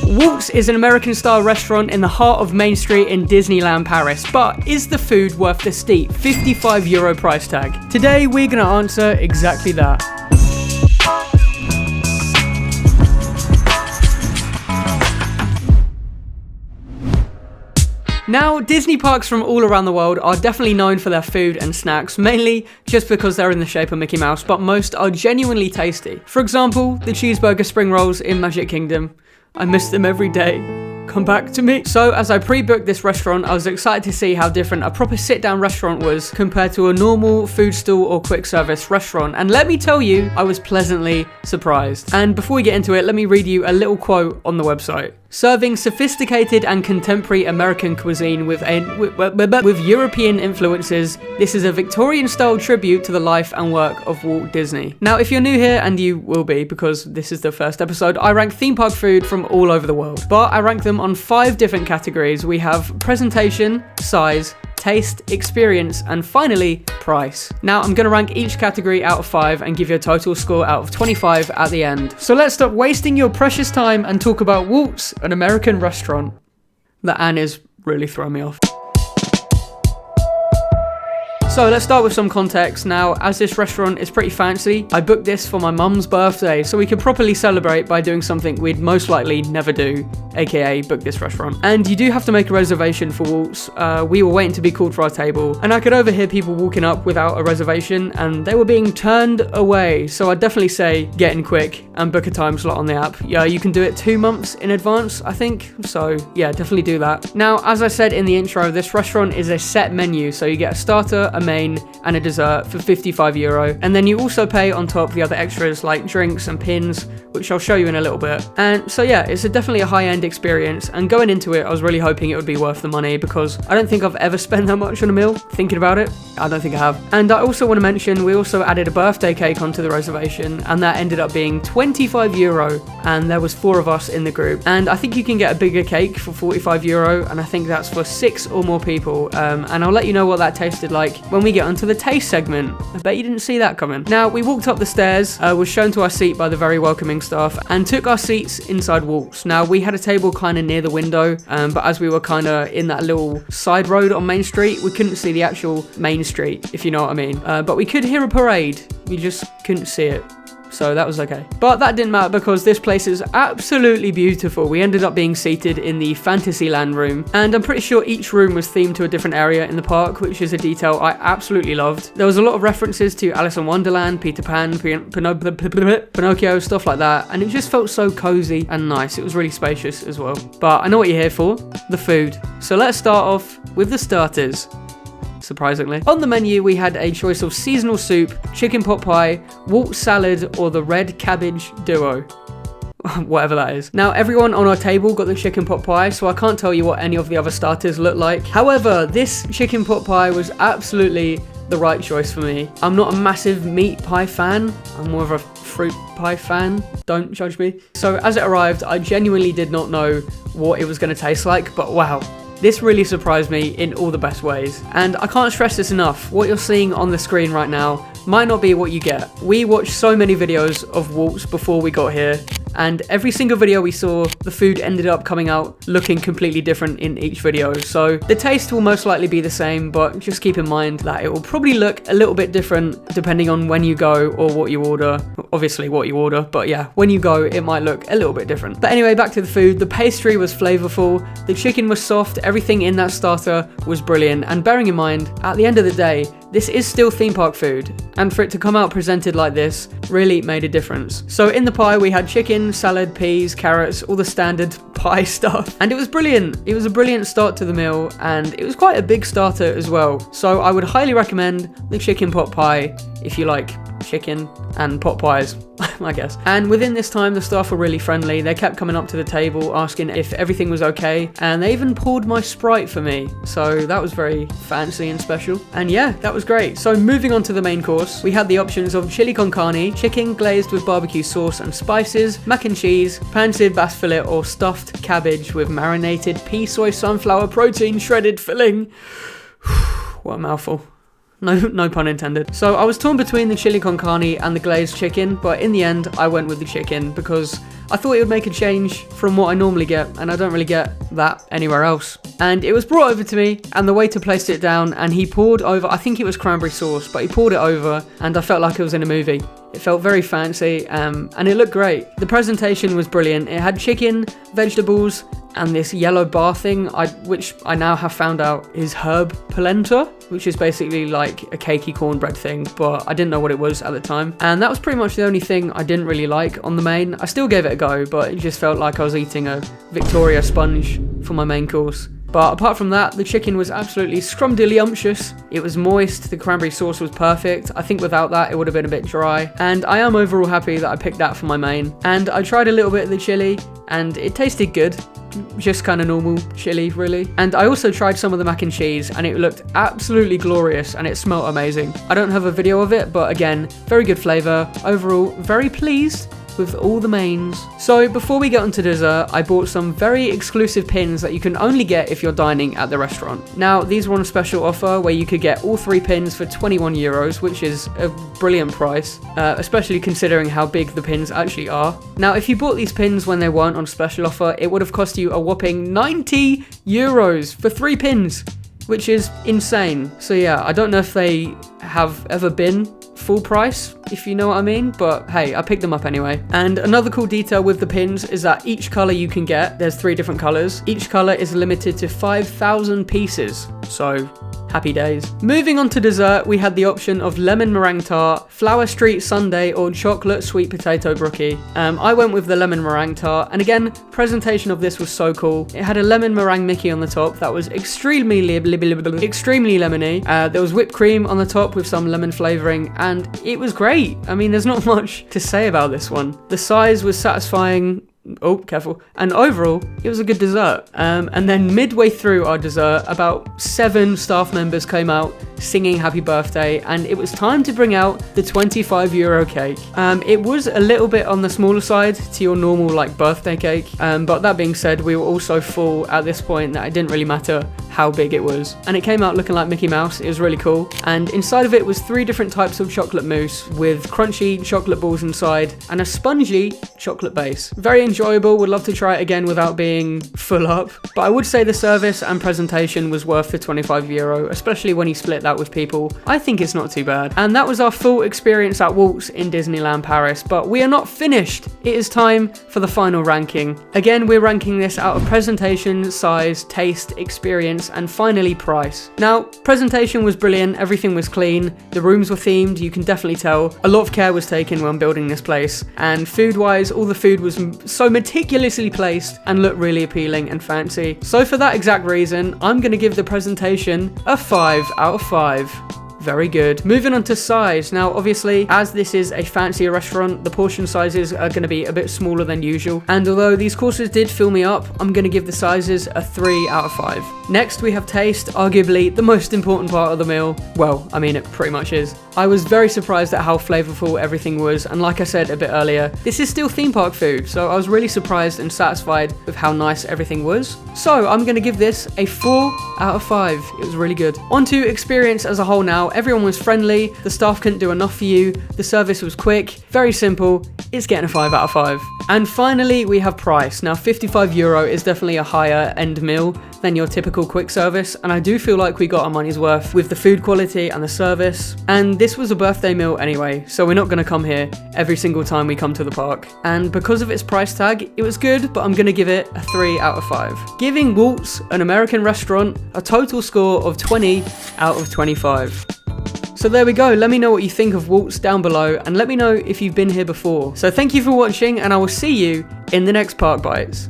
Walt's is an American-style restaurant in the heart of Main Street in Disneyland Paris, but is the food worth the steep €55 price tag? Today we're going to answer exactly that. Now, Disney parks from all around the world are definitely known for their food and snacks, mainly just because they're in the shape of Mickey Mouse, but most are genuinely tasty. For example, the cheeseburger spring rolls in Magic Kingdom. I miss them every day. Come back to me. So as I pre-booked this restaurant, I was excited to see how different a proper sit-down restaurant was compared to a normal food stall or quick service restaurant. And let me tell you, I was pleasantly surprised. And before we get into it, let me read you a little quote on the website. Serving sophisticated and contemporary American cuisine with European influences, this is a Victorian-style tribute to the life and work of Walt Disney. Now, if you're new here, and you will be because this is the first episode, I rank theme park food from all over the world. But I rank them on 5 different categories. We have presentation, size, taste, experience, and finally, price. Now, I'm going to rank each category out of 5 and give you a total score out of 25 at the end. So let's stop wasting your precious time and talk about Walt's, an American restaurant. The Anne is really throwing me off. So let's start with some context. Now, as this restaurant is pretty fancy, I booked this for my mum's birthday so we could properly celebrate by doing something we'd most likely never do, aka book this restaurant. And you do have to make a reservation for Walt's. We were waiting to be called for our table, and I could overhear people walking up without a reservation, and they were being turned away. So I'd definitely say get in quick and book a time slot on the app. Yeah, you can do it 2 months in advance, I think. So yeah, definitely do that. Now, as I said in the intro, this restaurant is a set menu, so you get a starter, a main, and a dessert for €55, and then you also pay on top the other extras like drinks and pins, which I'll show you in a little bit. And so yeah, it's definitely a high-end experience, and going into it I was really hoping it would be worth the money because I don't think I've ever spent that much on a meal. Thinking about it, I don't think I have. And I also want to mention we also added a birthday cake onto the reservation, and that ended up being €25, and there was 4 of us in the group, and I think you can get a bigger cake for €45, and I think that's for 6 or more people. And I'll let you know what that tasted like when we get onto the taste segment. I bet you didn't see that coming. Now, we walked up the stairs, was shown to our seat by the very welcoming staff, and took our seats inside Walt's. Now, we had a table kind of near the window, but as we were kind of in that little side road on Main Street, we couldn't see the actual Main Street, if you know what I mean. But we could hear a parade, we just couldn't see it. So that was okay. But that didn't matter because this place is absolutely beautiful. We ended up being seated in the Fantasyland room, and I'm pretty sure each room was themed to a different area in the park, which is a detail I absolutely loved. There was a lot of references to Alice in Wonderland, Peter Pan, Pinocchio, stuff like that, and it just felt so cozy and nice. It was really spacious as well. But I know what you're here for, the food. So let's start off with the starters. Surprisingly. On the menu, we had a choice of seasonal soup, chicken pot pie, Walt salad, or the red cabbage duo. Whatever that is. Now, everyone on our table got the chicken pot pie, so I can't tell you what any of the other starters look like. However, this chicken pot pie was absolutely the right choice for me. I'm not a massive meat pie fan. I'm more of a fruit pie fan. Don't judge me. So as it arrived, I genuinely did not know what it was going to taste like, but wow. This really surprised me in all the best ways. And I can't stress this enough, what you're seeing on the screen right now might not be what you get. We watched so many videos of Walt's before we got here, and every single video we saw, the food ended up coming out looking completely different in each video. So the taste will most likely be the same, but just keep in mind that it will probably look a little bit different depending on when you go or what you order. Obviously what you order, but yeah, when you go, it might look a little bit different. But anyway, back to the food. The pastry was flavorful, the chicken was soft, everything in that starter was brilliant. And bearing in mind, at the end of the day, this is still theme park food, and for it to come out presented like this really made a difference. So in the pie, we had chicken, salad, peas, carrots, all the standard pie stuff, and it was brilliant. It was a brilliant start to the meal, and it was quite a big starter as well. So I would highly recommend the chicken pot pie if you like chicken and pot pies, I guess. And within this time, the staff were really friendly. They kept coming up to the table asking if everything was okay, and they even poured my Sprite for me, so that was very fancy and special. And yeah, that was great. So moving on to the main course, we had the options of chili con carne, chicken glazed with barbecue sauce and spices, mac and cheese, pan-seared bass fillet, or stuffed cabbage with marinated pea soy sunflower protein shredded filling. What a mouthful. No pun intended. So I was torn between the chili con carne and the glazed chicken, but in the end I went with the chicken because I thought it would make a change from what I normally get, and I don't really get that anywhere else. And it was brought over to me, and the waiter placed it down, and he poured over, I think it was cranberry sauce, but he poured it over, and I felt like I was in a movie. It felt very fancy, and it looked great. The presentation was brilliant. It had chicken, vegetables, and this yellow bar thing, which I now have found out is herb polenta, which is basically like a cakey cornbread thing, but I didn't know what it was at the time. And that was pretty much the only thing I didn't really like on the main. I still gave it a go, but it just felt like I was eating a Victoria sponge for my main course. But apart from that, the chicken was absolutely scrumdiddlyumptious. It was moist, the cranberry sauce was perfect. I think without that, it would have been a bit dry. And I am overall happy that I picked that for my main. And I tried a little bit of the chili, and it tasted good. Just kind of normal chili, really. And I also tried some of the mac and cheese, and it looked absolutely glorious, and it smelled amazing. I don't have a video of it, but again, very good flavour. Overall, very pleased with all the mains. So before we get onto dessert, I bought some very exclusive pins that you can only get if you're dining at the restaurant. Now, these were on a special offer where you could get all 3 pins for €21, which is a brilliant price, especially considering how big the pins actually are. Now, if you bought these pins when they weren't on special offer, it would have cost you a whopping €90 for 3 pins, which is insane. So yeah, I don't know if they have ever been full price, if you know what I mean, but hey, I picked them up anyway. And another cool detail with the pins is that each color you can get, there's 3 different colors, each color is limited to 5,000 pieces, so happy days. Moving on to dessert, we had the option of lemon meringue tart, flower street sundae, or chocolate sweet potato brookie. I went with the lemon meringue tart, and again, presentation of this was so cool. It had a lemon meringue Mickey on the top that was extremely lemony. There was whipped cream on the top with some lemon flavoring, and it was great. I mean, there's not much to say about this one. The size was satisfying. Oh, careful. And overall, it was a good dessert. And then midway through our dessert, about 7 staff members came out singing happy birthday, and it was time to bring out the €25 cake. It was a little bit on the smaller side to your normal like birthday cake, but that being said, we were all so full at this point that it didn't really matter how big it was. And it came out looking like Mickey Mouse. It was really cool. And inside of it was 3 different types of chocolate mousse with crunchy chocolate balls inside and a spongy chocolate base. Very enjoyable. Would love to try it again without being full up. But I would say the service and presentation was worth the €25, especially when you split that with people. I think it's not too bad. And that was our full experience at Walt's in Disneyland Paris. But we are not finished. It is time for the final ranking. Again, we're ranking this out of presentation, size, taste, experience, and finally price. Now, presentation was brilliant, everything was clean, the rooms were themed, you can definitely tell. A lot of care was taken when building this place, and food-wise, all the food was so meticulously placed and looked really appealing and fancy. So for that exact reason, I'm going to give the presentation a 5 out of 5. Very good. Moving on to size. Now, obviously, as this is a fancier restaurant, the portion sizes are going to be a bit smaller than usual. And although these courses did fill me up, I'm going to give the sizes a 3 out of 5. Next, we have taste, arguably the most important part of the meal. Well, I mean, it pretty much is. I was very surprised at how flavorful everything was. And like I said a bit earlier, this is still theme park food. So I was really surprised and satisfied with how nice everything was. So I'm going to give this a 4 out of 5. It was really good. On to experience as a whole now. Everyone was friendly, the staff couldn't do enough for you, the service was quick, very simple, it's getting a 5 out of 5. And finally, we have price. Now, €55 is definitely a higher end meal than your typical quick service, and I do feel like we got our money's worth with the food quality and the service. And this was a birthday meal anyway, so we're not going to come here every single time we come to the park. And because of its price tag, it was good, but I'm going to give it a 3 out of 5. Giving Walt's, an American restaurant, a total score of 20 out of 25. So there we go, let me know what you think of Walt's down below, and let me know if you've been here before. So thank you for watching, and I will see you in the next Park Bites.